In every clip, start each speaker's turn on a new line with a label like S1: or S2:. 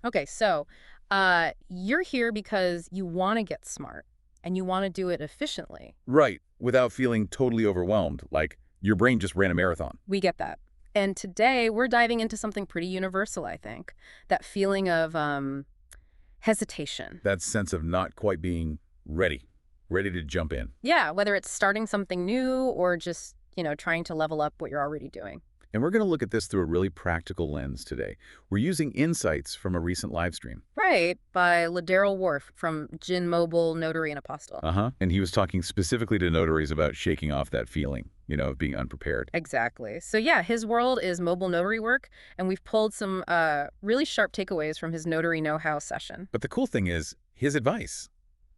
S1: Okay, so you're here because you want to get smart and you want to do it efficiently.
S2: Right, without feeling totally overwhelmed, like your brain just ran a marathon.
S1: We get that. And today we're diving into something pretty universal, I think. That feeling of hesitation.
S2: That sense of not quite being ready to jump in.
S1: Yeah, whether it's starting something new or just, trying to level up what you're already doing.
S2: And we're going to look at this through a really practical lens today. We're using insights from a recent live stream.
S1: Right, by Ladero Wharf from Gin Mobile, Notary, and Apostle.
S2: And he was talking specifically to notaries about shaking off that feeling, of being unprepared.
S1: Exactly. So yeah, his world is mobile notary work, and we've pulled some really sharp takeaways from his Notary Know-how session.
S2: But the cool thing is, his advice,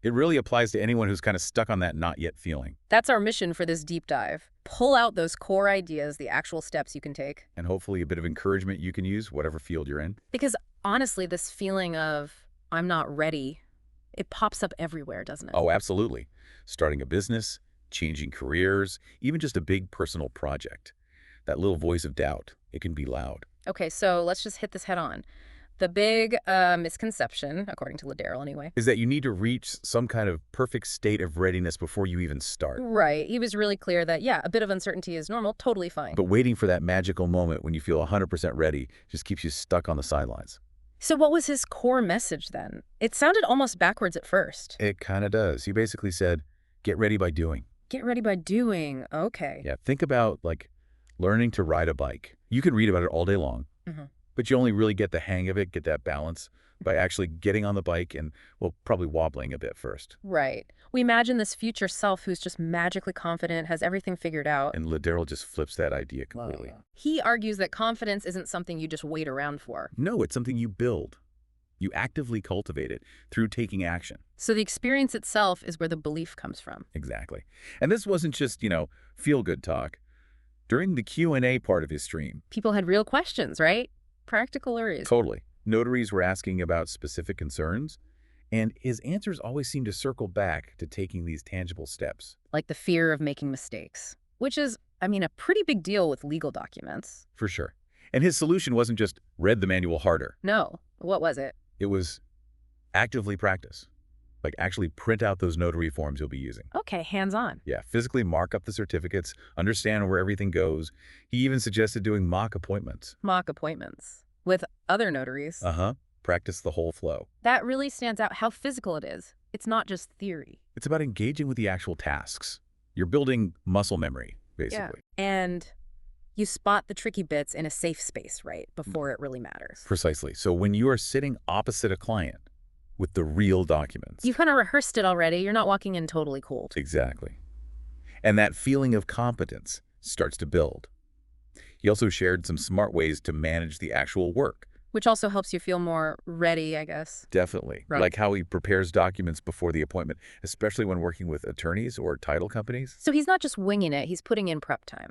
S2: it really applies to anyone who's kind of stuck on that not yet feeling.
S1: That's our mission for this deep dive. Pull out those core ideas, the actual steps you can take.
S2: And hopefully a bit of encouragement you can use, whatever field you're in.
S1: Because honestly, this feeling of I'm not ready, it pops up everywhere, doesn't it?
S2: Oh, absolutely. Starting a business, changing careers, even just a big personal project. That little voice of doubt, it can be loud.
S1: Okay, so let's just hit this head on. The big misconception, according to Ladero anyway.
S2: Is that you need to reach some kind of perfect state of readiness before you even start.
S1: Right. He was really clear that, yeah, a bit of uncertainty is normal, totally fine.
S2: But waiting for that magical moment when you feel 100% ready just keeps you stuck on the sidelines.
S1: So what was his core message then? It sounded almost backwards at first.
S2: It kind of does. He basically said, get ready by doing.
S1: Get ready by doing. Okay.
S2: Yeah, think about like learning to ride a bike. You can read about it all day long, but you only really get the hang of it, get that balance by actually getting on the bike and, well, probably wobbling a bit first.
S1: Right. We imagine this future self who's just magically confident, has everything figured out.
S2: And Ladero just flips that idea completely.
S1: Wow. He argues that confidence isn't something you just wait around for.
S2: No, it's something you build. You actively cultivate it through taking action.
S1: So the experience itself is where the belief comes from.
S2: Exactly. And this wasn't just, feel-good talk. During the Q&A part of his stream,
S1: People had real questions, right? Practical worries.
S2: totally, notaries were asking about specific concerns, and his answers always seemed to circle back to taking these tangible steps.
S1: Like the fear of making mistakes, which is, a pretty big deal with legal documents.
S2: For sure. And his solution wasn't just read the manual harder.
S1: No. What was it?
S2: It was actively practice. Like actually print out those notary forms you'll be using.
S1: Okay, hands-on.
S2: Yeah, physically mark up the certificates, understand where everything goes. He even suggested doing mock appointments.
S1: Mock appointments with other notaries.
S2: Practice the whole flow.
S1: That really stands out how physical it is. It's not just theory.
S2: It's about engaging with the actual tasks. You're building muscle memory, basically.
S1: Yeah. And you spot the tricky bits in a safe space, right, before it really matters.
S2: Precisely. So when you are sitting opposite a client with the real documents.
S1: You've kind of rehearsed it already. You're not walking in totally cold.
S2: Exactly. And that feeling of competence starts to build. He also shared some smart ways to manage the actual work.
S1: Which also helps you feel more ready, I guess.
S2: Definitely.
S1: Right.
S2: Like how he prepares documents before the appointment, especially when working with attorneys or title companies.
S1: So he's not just winging it. He's putting in prep time.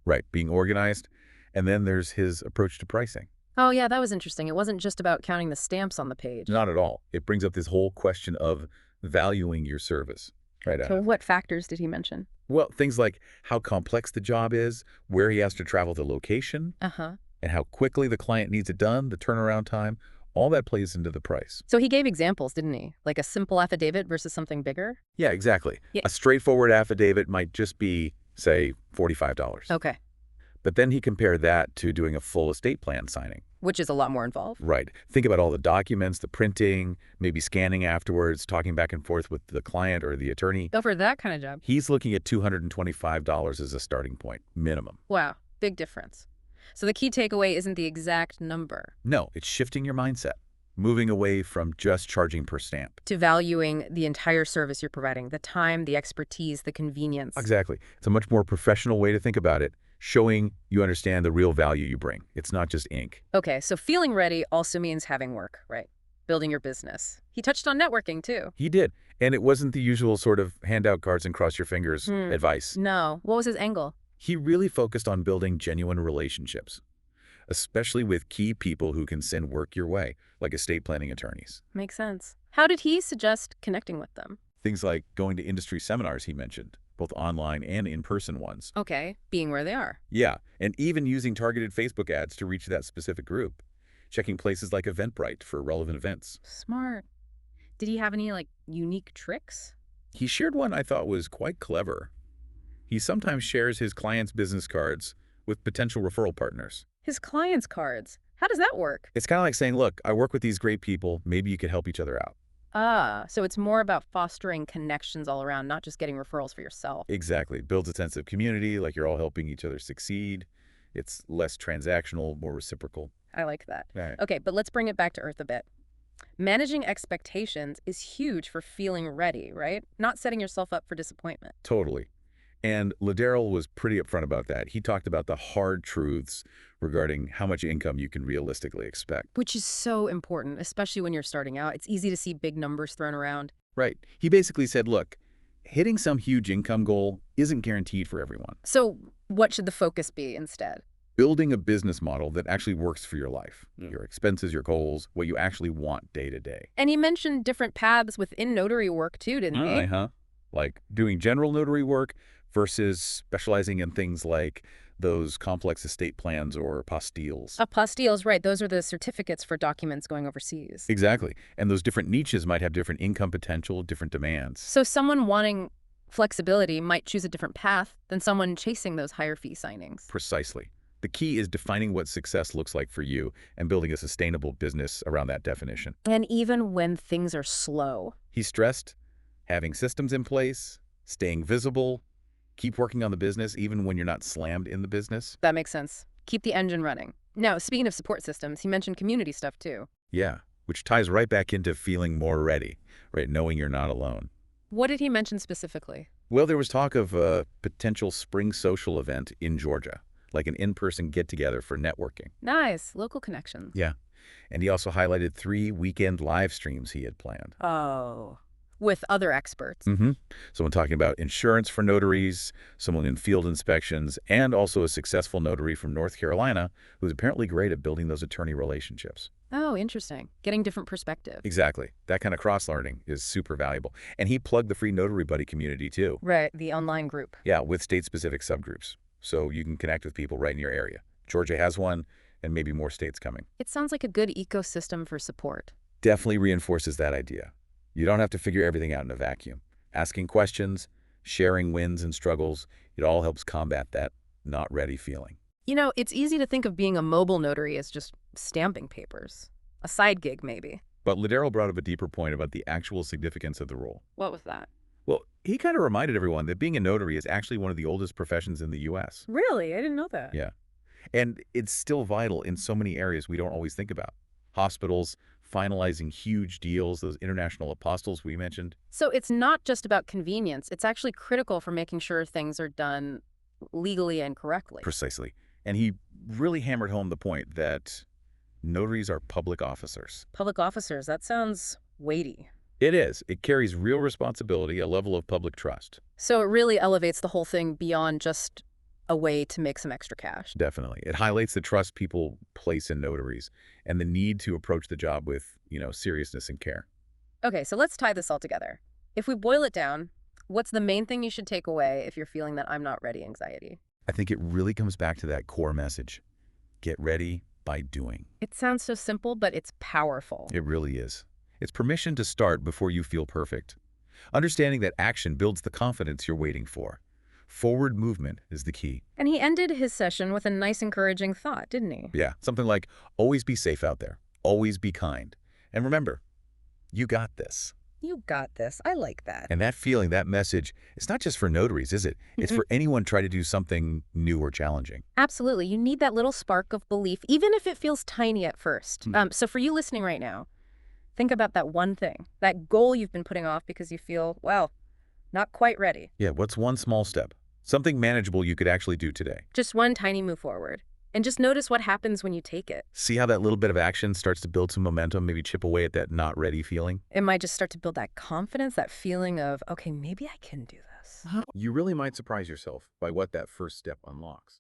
S2: Right. Being organized. And then there's his approach to pricing.
S1: Oh, yeah, that was interesting. It wasn't just about counting the stamps on the page.
S2: Not at all. It brings up this whole question of valuing your service. Right.
S1: So what factors did he mention?
S2: Well, things like how complex the job is, where he has to travel to location, and how quickly the client needs it done, the turnaround time, all that plays into the price.
S1: So he gave examples, didn't he? Like a simple affidavit versus something bigger?
S2: Yeah, exactly.
S1: Yeah.
S2: A straightforward affidavit might just be, say, $45.
S1: Okay.
S2: But then he compared that to doing a full estate plan signing.
S1: Which is a lot more involved.
S2: Right. Think about all the documents, the printing, maybe scanning afterwards, talking back and forth with the client or the attorney.
S1: Go for that kind of job.
S2: He's looking at $225 as a starting point, minimum.
S1: Wow, big difference. So the key takeaway isn't the exact number.
S2: No, it's shifting your mindset, moving away from just charging per stamp.
S1: To valuing the entire service you're providing, the time, the expertise, the convenience.
S2: Exactly. It's a much more professional way to think about it, showing you understand the real value you bring. It's not just ink.
S1: Okay, so feeling ready also means having work, right? Building your business. He touched on networking, too.
S2: He did. And it wasn't the usual sort of hand out cards and cross your fingers advice.
S1: No. What was his angle?
S2: He really focused on building genuine relationships, especially with key people who can send work your way, like estate planning attorneys.
S1: Makes sense. How did he suggest connecting with them?
S2: Things like going to industry seminars, he mentioned, both online and in-person ones.
S1: Okay, being where they are.
S2: Yeah, and even using targeted Facebook ads to reach that specific group. checking places like Eventbrite for relevant events.
S1: Smart. Did he have any, like, unique tricks?
S2: He shared one I thought was quite clever. He sometimes shares his clients' business cards with potential referral partners.
S1: His clients' cards. How does that work?
S2: It's kind of like saying, look, I work with these great people. Maybe you could help each other out.
S1: Ah, so it's more about fostering connections all around, not just getting referrals for yourself.
S2: Exactly. Builds a sense of community, like you're all helping each other succeed. It's less transactional, more reciprocal.
S1: I like that.
S2: Right.
S1: Okay, but let's bring it back to earth a bit. Managing expectations is huge for feeling ready, right? Not setting yourself up for disappointment.
S2: Totally. And Ladero was pretty upfront about that. He talked about the hard truths regarding how much income you can realistically expect.
S1: Which is so important, especially when you're starting out. It's easy to see big numbers thrown around.
S2: Right. He basically said, look, hitting some huge income goal isn't guaranteed for everyone.
S1: So what should the focus be instead?
S2: Building a business model that actually works for your life, your expenses, your goals, what you actually want day to day.
S1: And he mentioned different paths within notary work too, didn't he?
S2: Uh-huh. Like doing general notary work versus specializing in things like those complex estate plans or apostilles.
S1: Apostilles, right. Those are the certificates for documents going overseas.
S2: Exactly. And those different niches might have different income potential, different demands.
S1: So someone wanting flexibility might choose a different path than someone chasing those higher fee signings.
S2: Precisely. The key is defining what success looks like for you and building a sustainable business around that definition.
S1: And even when things are slow.
S2: He stressed having systems in place, staying visible, keep working on the business even when you're not slammed in the business.
S1: That makes sense. Keep the engine running. Now, speaking of support systems, he mentioned community stuff too.
S2: Yeah, which ties right back into feeling more ready, right? Knowing you're not alone.
S1: What did he mention specifically?
S2: Well, there was talk of a potential spring social event in Georgia, like an in-person get-together for networking.
S1: Nice. Local connections.
S2: Yeah. And he also highlighted 3 weekend live streams he had planned.
S1: Oh. With other experts.
S2: Someone talking about insurance for notaries, someone in field inspections, and also a successful notary from North Carolina who's apparently great at building those attorney relationships.
S1: Oh, interesting. Getting different perspective.
S2: Exactly. That kind of cross-learning is super valuable. And he plugged the free Notary Buddy community, too.
S1: Right, the online group.
S2: Yeah, with state-specific subgroups. So you can connect with people right in your area. Georgia has one, and maybe more states coming.
S1: It sounds like a good ecosystem for support.
S2: Definitely reinforces that idea. You don't have to figure everything out in a vacuum. Asking questions, sharing wins and struggles, it all helps combat that not ready feeling.
S1: You know, it's easy to think of being a mobile notary as just stamping papers. A side gig, maybe.
S2: But Ladero brought up a deeper point about the actual significance of the role.
S1: What was that?
S2: Well, he kind of reminded everyone that being a notary is actually one of the oldest professions in the U.S.
S1: Really? I didn't know that.
S2: Yeah. And it's still vital in so many areas we don't always think about. Hospitals, finalizing huge deals, those international apostils we mentioned.
S1: So it's not just about convenience. It's actually critical for making sure things are done legally and correctly.
S2: Precisely. And he really hammered home the point that notaries are public officers.
S1: Public officers, that sounds weighty.
S2: It is. It carries real responsibility, a level of public trust.
S1: So it really elevates the whole thing beyond just a way to make some extra cash.
S2: Definitely. It highlights the trust people place in notaries and the need to approach the job with, seriousness and care.
S1: Okay, so let's tie this all together. If we boil it down, what's the main thing you should take away if you're feeling that I'm not ready anxiety?
S2: I think it really comes back to that core message. Get ready by doing.
S1: It sounds so simple, but it's powerful.
S2: It really is. It's permission to start before you feel perfect. Understanding that action builds the confidence you're waiting for. Forward movement is the key.
S1: And he ended his session with a nice encouraging thought, didn't he?
S2: Yeah, something like, always be safe out there. Always be kind. And remember, you got this.
S1: You got this. I like that.
S2: And that feeling, that message, it's not just for notaries, is it? It's for anyone trying to do something new or challenging.
S1: Absolutely. You need that little spark of belief, even if it feels tiny at first. So for you listening right now, think about that one thing, that goal you've been putting off because you feel, well, not quite ready.
S2: Yeah, what's one small step? Something manageable you could actually do today.
S1: Just one tiny move forward. And just notice what happens when you take it.
S2: See how that little bit of action starts to build some momentum, maybe chip away at that not ready feeling?
S1: It might just start to build that confidence, that feeling of, okay, maybe I can do this.
S2: You really might surprise yourself by what that first step unlocks.